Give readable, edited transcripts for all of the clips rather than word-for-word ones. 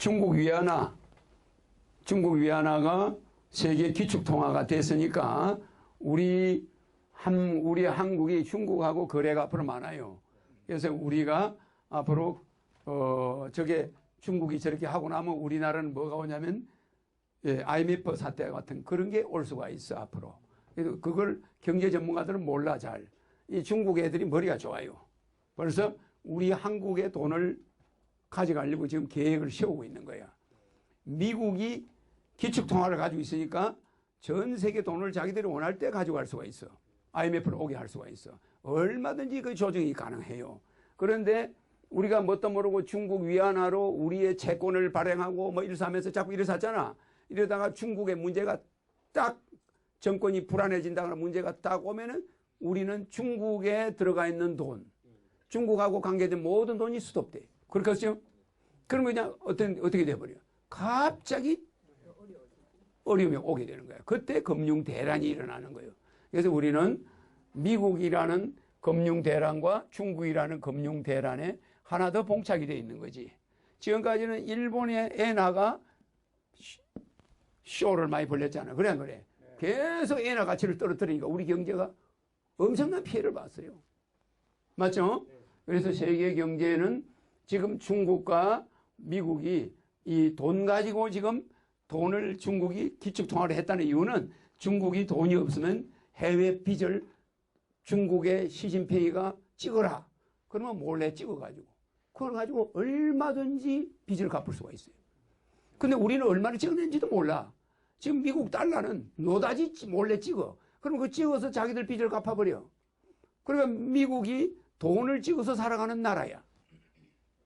중국 위안화가 세계 기축통화가 됐으니까 우리 한국이 중국하고 거래가 앞으로 많아요. 그래서 우리가 앞으로 저게 중국이 저렇게 하고 나면 우리나라는 뭐가 오냐면 IMF 사태 같은 그런 게 올 수가 있어 앞으로. 그래서 그걸 경제 전문가들은 몰라 잘. 이 중국 애들이 머리가 좋아요. 그래서 우리 한국의 돈을 가져가려고 지금 계획을 세우고 있는 거야. 미국이 기축통화를 가지고 있으니까 전 세계 돈을 자기들이 원할 때 가져갈 수가 있어. IMF를 오게 할 수가 있어. 얼마든지 그 조정이 가능해요. 그런데 우리가 뭣도 모르고 중국 위안화로 우리의 채권을 발행하고 뭐 이러면서 자꾸 일어섰잖아. 이러다가 중국의 문제가 딱 정권이 불안해진다거나 문제가 딱 오면은 우리는 중국에 들어가 있는 돈, 중국하고 관계된 모든 돈이 스톱돼. 그렇겠죠? 그러면 그냥 어떻게 돼버려? 갑자기 어려움이 오게 되는 거야. 그때 금융 대란이 일어나는 거예요. 그래서 우리는 미국이라는 금융 대란과 중국이라는 금융 대란에 하나 더 봉착이 되어 있는 거지. 지금까지는 일본의 엔화가 쇼를 많이 벌렸잖아. 그래 안 그래? 계속 엔화 가치를 떨어뜨리니까 우리 경제가 엄청난 피해를 봤어요. 맞죠? 그래서 세계 경제는 지금 중국과 미국이 이 돈 가지고 지금 돈을 중국이 기축통화를 했다는 이유는 중국이 돈이 없으면 해외 빚을 중국의 시진핑이가 찍어라. 그러면 몰래 찍어가지고 그걸 가지고 얼마든지 빚을 갚을 수가 있어요. 근데 우리는 얼마나 찍었는지도 몰라. 지금 미국 달러는 노다지 몰래 찍어. 그럼 그 찍어서 자기들 빚을 갚아버려. 그러니까 미국이 돈을 찍어서 살아가는 나라야.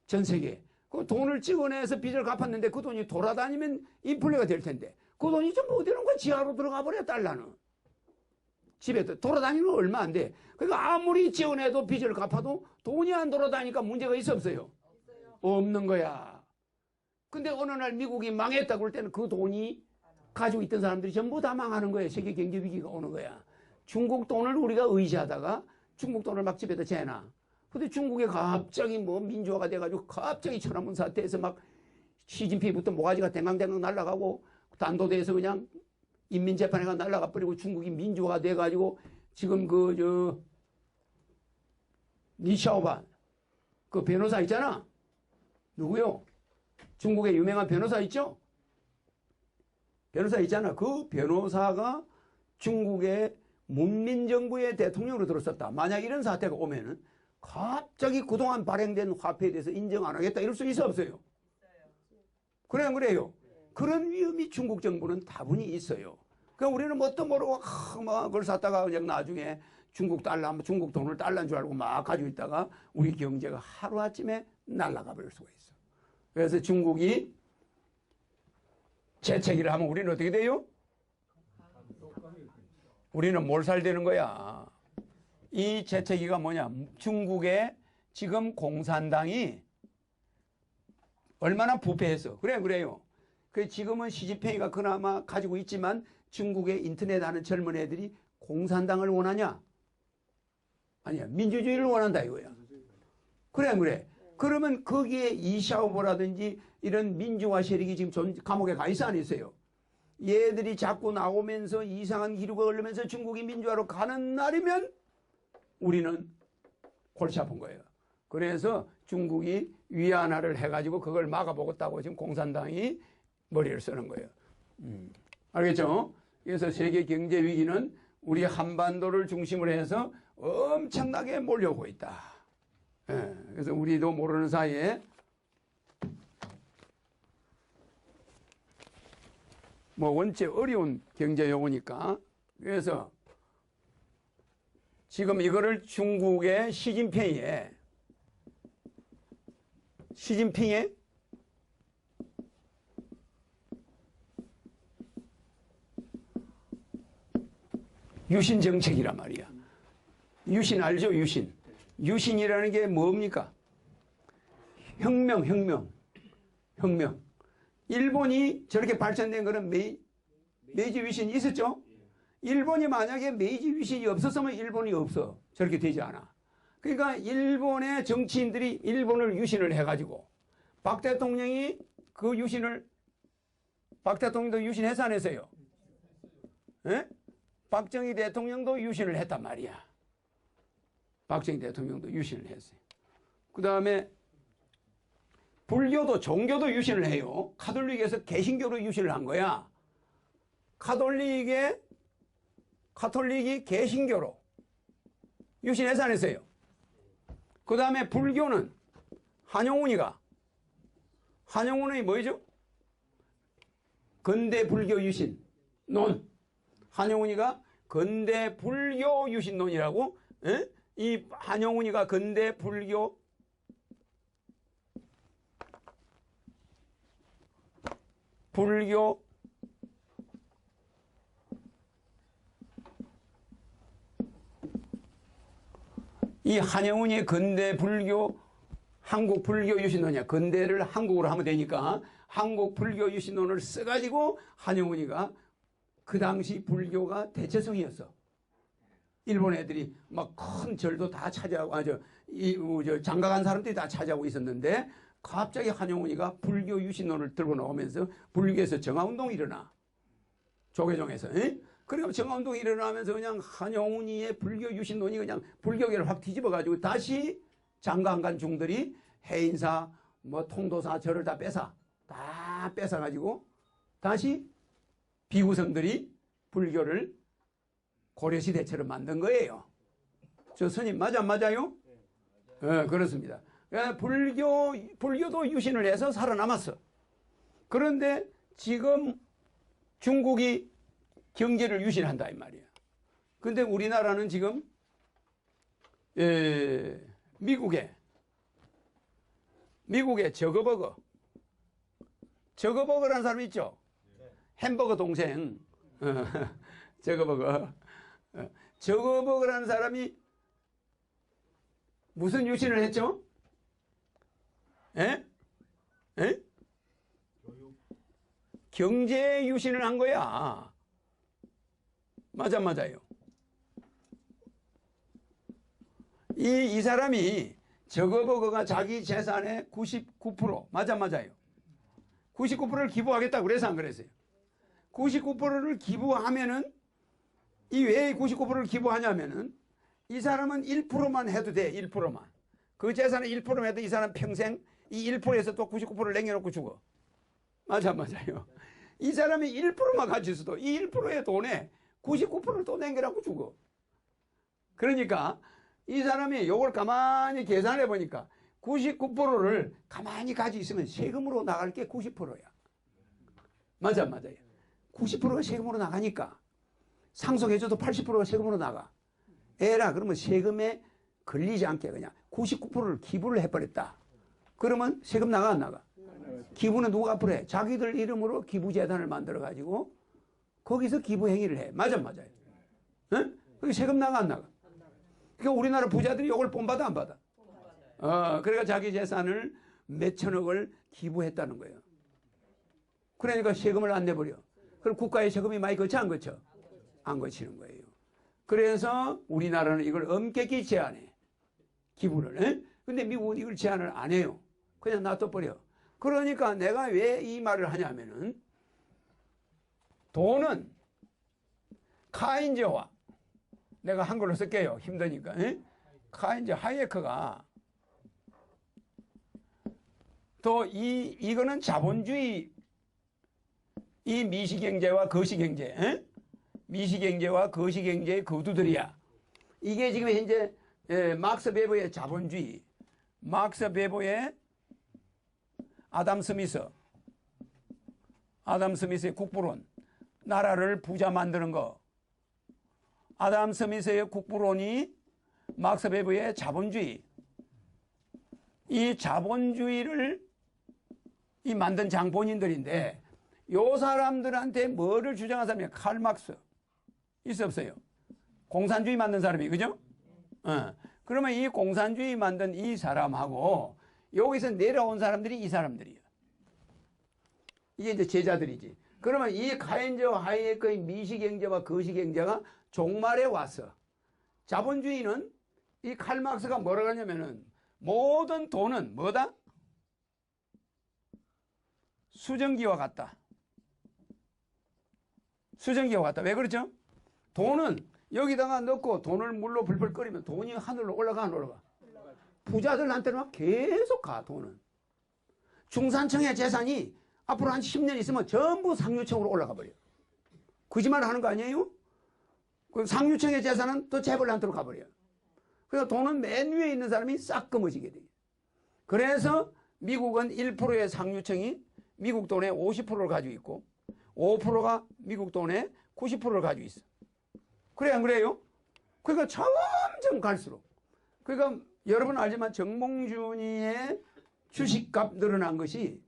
전 세계에. 그 돈을 찍어내서 빚을 갚았는데 그 돈이 돌아다니면 인플레가 될 텐데 그 돈이 전부 어디로 거야? 지하로 들어가 버려 달러는. 집에 돌아다니는 건 얼마 안 돼. 그러니까 아무리 지원해도 빚을 갚아도 돈이 안 돌아다니니까 문제가 있어 없어요? 없는 거야. 근데 어느 날 미국이 망했다 그럴 때는 그 돈이 가지고 있던 사람들이 전부 다 망하는 거예요. 세계 경제 위기가 오는 거야. 중국 돈을 우리가 의지하다가 중국 돈을 막 집에다 재놔. 근데 중국에 갑자기 뭐 민주화가 돼가지고 갑자기 천안문 사태에서 막 시진핑부터 모가지가 댕강댕강 날아가고 단도대에서 그냥 인민재판회가 날아가 버리고 중국이 민주화가 돼가지고 지금 리샤오반 그 변호사 있잖아. 누구요? 중국의 유명한 변호사 있죠? 변호사 있잖아. 그 변호사가 중국의 문민정부의 대통령으로 들었었다. 만약 이런 사태가 오면은 갑자기 그동안 발행된 화폐에 대해서 인정 안 하겠다 이럴 수 있어 없어요? 그래 안 그래요? 그런 위험이 중국 정부는 다분히 있어요. 그러니까 우리는 뭣도 모르고 막 그걸 샀다가 그냥 나중에 중국 돈을 달러인 줄 알고 막 가지고 있다가 우리 경제가 하루아침에 날아가 버릴 수가 있어. 그래서 중국이 재채기를 하면 우리는 어떻게 돼요? 우리는 몰살되는 거야. 이 재채기가 뭐냐? 중국의 지금 공산당이 얼마나 부패해서 그래요. 그 지금은 시진핑이가 그나마 가지고 있지만 중국의 인터넷 하는 젊은 애들이 공산당을 원하냐? 아니야. 민주주의를 원한다 이거야. 그래. 그러면 거기에 이샤오보라든지 이런 민주화 세력이 지금 감옥에 가 있어 안 있어요? 얘들이 자꾸 나오면서 이상한 기류가 흐르면서 중국이 민주화로 가는 날이면 우리는 골치 아픈 거예요. 그래서 중국이 위안화를 해가지고 그걸 막아보겠다고 지금 공산당이 머리를 쓰는 거예요. 알겠죠? 그래서 세계 경제 위기는 우리 한반도를 중심으로 해서 엄청나게 몰려오고 있다. 예, 그래서 우리도 모르는 사이에 뭐 원체 어려운 경제 용어니까 그래서 지금 이거를 중국의 시진핑의 유신 정책이란 말이야. 유신 알죠? 유신이라는 게 뭡니까? 혁명. 일본이 저렇게 발전된 거는 메이지 위신이 있었죠? 일본이 만약에 메이지 위신이 없었으면 일본이 없어. 저렇게 되지 않아. 그러니까 일본의 정치인들이 일본을 유신을 해가지고 박 대통령이 그 유신을 박 대통령도 유신해서 안 했어요? 예? 박정희 대통령도 유신을 했단 말이야. 박정희 대통령도 유신을 했어요. 그 다음에 불교도 종교도 유신을 해요. 카톨릭에서 개신교로 유신을 한 거야. 카톨릭이 개신교로 유신해서 안 했어요. 그 다음에 불교는 한용운이 뭐죠? 근대 불교 유신론. 한용운이가 근대 불교 유신론이라고. 에? 이 한용운이가 근대 불교 이 한영훈이 근대 불교 한국 불교 유신론이야. 근대를 한국어로 하면 되니까 한국 불교 유신론을 써가지고 한영훈이가 그 당시 불교가 대체성이었어. 일본 애들이 막 큰 절도 다 차지하고 장가간 사람들이 다 차지하고 있었는데 갑자기 한영훈이가 불교 유신론을 들고 나오면서 불교에서 정화운동이 일어나. 조계종에서. 그러니까 정화운동이 일어나면서 그냥 한영훈이의 불교 유신론이 그냥 불교계를 확 뒤집어가지고 다시 장가간 중들이 해인사, 통도사 절을 다 뺏어가지고 다시 비구성들이 불교를 고려시대처럼 만든 거예요. 저 스님 맞아 안 맞아요? 네, 그렇습니다. 불교도 유신을 해서 살아남았어. 그런데 지금 중국이 경제를 유신한다 이 말이야. 근데 우리나라는 지금 미국의 저거버거라는 사람 있죠? 햄버거 동생. 저거버거라는 사람이 무슨 유신을 했죠? 경제 유신을 한 거야. 맞아요. 이 사람이 저거버거가 자기 재산의 99% 맞아요. 99%를 기부하겠다고 그래서 안 그랬어요. 99%를 기부하면은 이 왜 99%를 기부하냐면은 이 사람은 1%만 해도 돼. 1%만. 그 재산의 1%만 해도 이 사람 평생 이 1%에서 또 99%를 남겨놓고 죽어. 맞아요. 이 사람이 1%만 가질 수도 이 1%의 돈에 99%를 또 남겨놓고 죽어. 그러니까 이 사람이 이걸 가만히 계산해 보니까 99%를 가만히 가지고 있으면 세금으로 나갈 게 90%야. 맞아요. 90%가 세금으로 나가니까 상속해줘도 80%가 세금으로 나가. 에라 그러면 세금에 걸리지 않게 그냥 99%를 기부를 해버렸다. 그러면 세금 나가 안 나가? 기부는 누가 앞으로 해? 자기들 이름으로 기부재단을 만들어가지고 거기서 기부 행위를 해. 맞아요. 응? 그게 세금 나가 안 나가? 그러니까 우리나라 부자들이 이걸 본받아 안 받아? 그러니까 자기 재산을 몇천억을 기부했다는 거예요. 그러니까 세금을 안 내버려. 그럼 국가의 세금이 많이 거쳐 안 거쳐? 안 거치는 거예요. 그래서 우리나라는 이걸 엄격히 제한해. 기부를. 근데 미국은 이걸 제한을 안 해요. 그냥 놔둬버려. 그러니까 내가 왜 이 말을 하냐면은 돈은 카인즈와 내가 한글로 쓸게요. 힘드니까. 카인즈 하이에크가 또 이거는 자본주의 이 미시경제와 거시경제 미시경제와 거시경제의 거두들이야. 이게 지금 현재 막스 베버의 자본주의 막스 베버의 아담 스미스의 국부론 나라를 부자 만드는 거 아담 스미스의 국부론이 막스 베버의 자본주의 이 자본주의를 이 만든 장본인들인데 요 사람들한테 뭐를 주장한 사람이야? 칼 막스 있어 없어요? 공산주의 만든 사람이 그죠? 그러면 이 공산주의 만든 이 사람하고 여기서 내려온 사람들이 이 사람들이에요. 이게 이제 제자들이지. 그러면 이 카인즈와 하이에크의 미시경제와 거시경제가 종말에 왔어. 자본주의는 이 칼 막스가 뭐라고 하냐면은 모든 돈은 뭐다? 수증기와 같다. 수증기와 같다. 왜 그렇죠? 돈은 여기다가 넣고 돈을 물로 불불 끓이면 돈이 하늘로 올라가 안 올라가? 부자들한테는 막 계속 가 돈은. 중산층의 재산이 앞으로 한 10년 있으면 전부 상류층으로 올라가 버려요. 거짓말 하는 거 아니에요? 그 상류층의 재산은 또 재벌한테로 가버려요. 그래서 돈은 맨 위에 있는 사람이 싹 금어지게 돼요. 그래서 미국은 1%의 상류층이 미국 돈의 50%를 가지고 있고 5%가 미국 돈의 90%를 가지고 있어. 그래 안 그래요? 그러니까 점점 갈수록. 그러니까 여러분 알지만 정몽준이의 주식값 늘어난 것이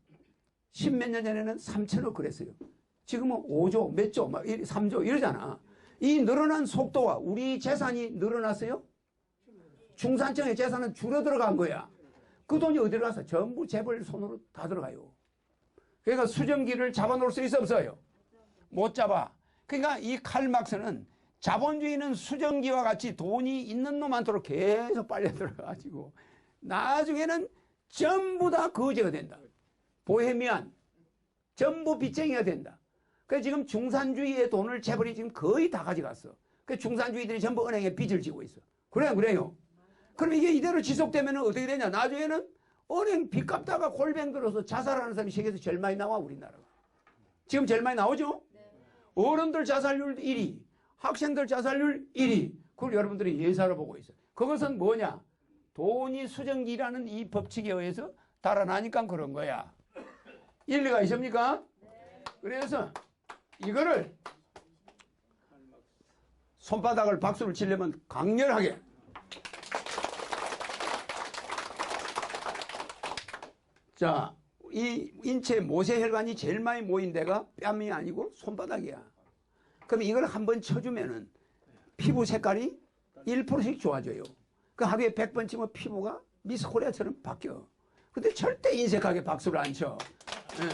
10몇 년 전에는 3천억 그랬어요. 지금은 5조, 몇 조, 막 3조 이러잖아. 이 늘어난 속도와 우리 재산이 늘어났어요? 중산층의 재산은 줄어들어간 거야. 그 돈이 어디로 가서? 전부 재벌 손으로 다 들어가요. 그러니까 수증기를 잡아놓을 수 있어 없어요? 못 잡아. 그러니까 이 칼막스는 자본주의는 수증기와 같이 돈이 있는 놈한테로 계속 빨려 들어가가지고 나중에는 전부 다 거지가 된다. 보헤미안 전부 빚쟁이가 된다. 그래서 지금 중산주의의 돈을 재벌이 지금 거의 다 가져갔어. 그래서 중산주의들이 전부 은행에 빚을 지고 있어. 그래요, 그래요. 그럼 이게 이대로 지속되면 어떻게 되냐? 나중에는 은행 빚 갚다가 골병 들어서 자살하는 사람이 세계에서 제일 많이 나와, 우리나라가. 지금 제일 많이 나오죠? 어른들 자살률 1위, 학생들 자살률 1위. 그걸 여러분들이 예사로 보고 있어요. 그것은 뭐냐? 돈이 수증기라는 이 법칙에 의해서 달아나니까 그런 거야. 일리가 있습니까? 그래서 이거를 손바닥을 박수를 치려면 강렬하게 자, 이 인체 모세혈관이 제일 많이 모인 데가 뺨이 아니고 손바닥이야. 그럼 이걸 한번 쳐주면은 피부 색깔이 1%씩 좋아져요. 그 하루에 100번 치면 피부가 미스 코리아처럼 바뀌어. 근데 절대 인색하게 박수를 안 쳐. 네.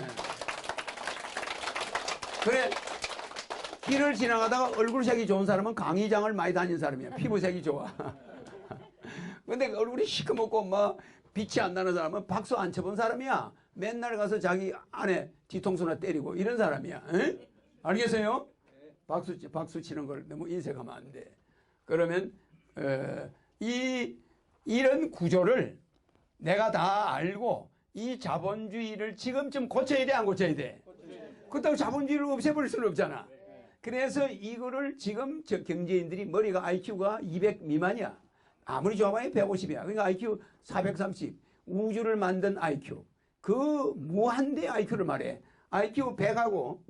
그래, 길을 지나가다가 얼굴색이 좋은 사람은 강의장을 많이 다닌 사람이야. 피부색이 좋아. 근데 얼굴이 시커멓고 막 빛이 안 나는 사람은 박수 안 쳐본 사람이야. 맨날 가서 자기 아내 뒤통수나 때리고 이런 사람이야. 에? 알겠어요? 박수 치는 걸 너무 인색하면 안 돼. 그러면 이런 구조를 내가 다 알고 이 자본주의를 지금쯤 고쳐야 돼, 안 고쳐야 돼? 그렇다고 자본주의를 없애버릴 수는 없잖아. 그래서 이거를 지금 저 경제인들이 머리가 IQ가 200 미만이야. 아무리 좋아봐야 150이야. 그러니까 IQ 430. 우주를 만든 IQ. 그 무한대 IQ를 말해. IQ 100하고